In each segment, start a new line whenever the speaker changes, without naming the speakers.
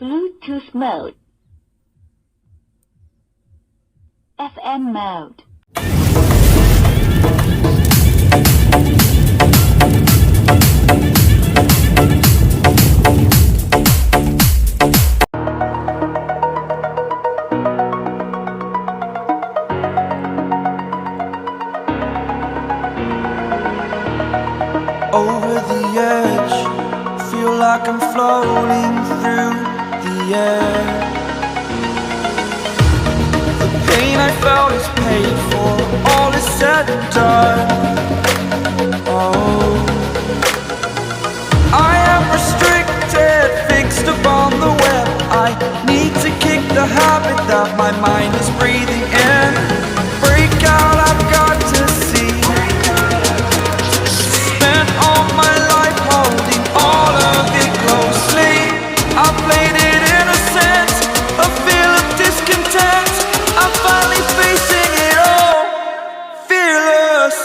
Bluetooth mode. FM mode.
Over the edge, feel like I'm floating through the air. The pain I felt is paid for, all is said and done. Oh, I am restricted, fixed upon the web. I need to kick the habit that my mind is breathing in. Break out, I've got to see. Spent all my life holding all of it closely. I played it innocent, a feel of discontent. I'm finally facing it all, fearless.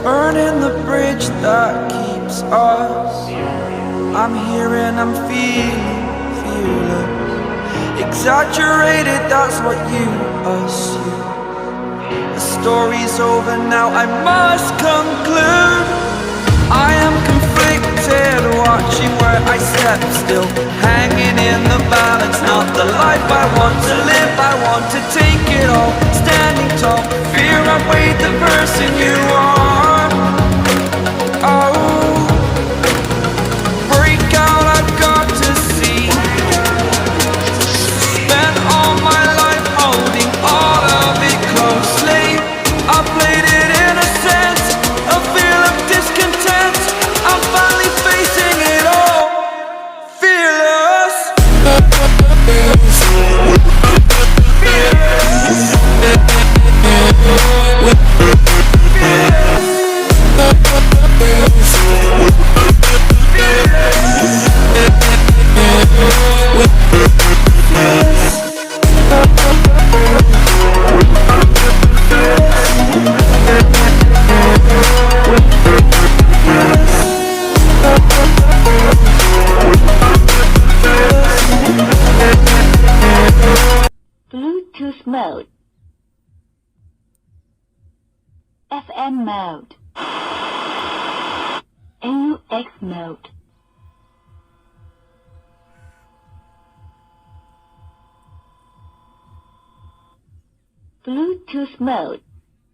Burning the bridge that keeps us. I'm here and I'm feeling fearless. Exaggerated, that's what you assume. The story's over now, I must conclude. I am conflicted, watching where I step still, hanging in the balance. Not the life I want to live, I want to take it all. Standing tall, fear outweighed the person you are. Oh, break out, I've got to see. Spent all my life holding all of it closely. I played it innocent, a feel of discontent. I'm finally facing it all, fearless.
Bluetooth mode. FM mode. AUX mode. Bluetooth mode.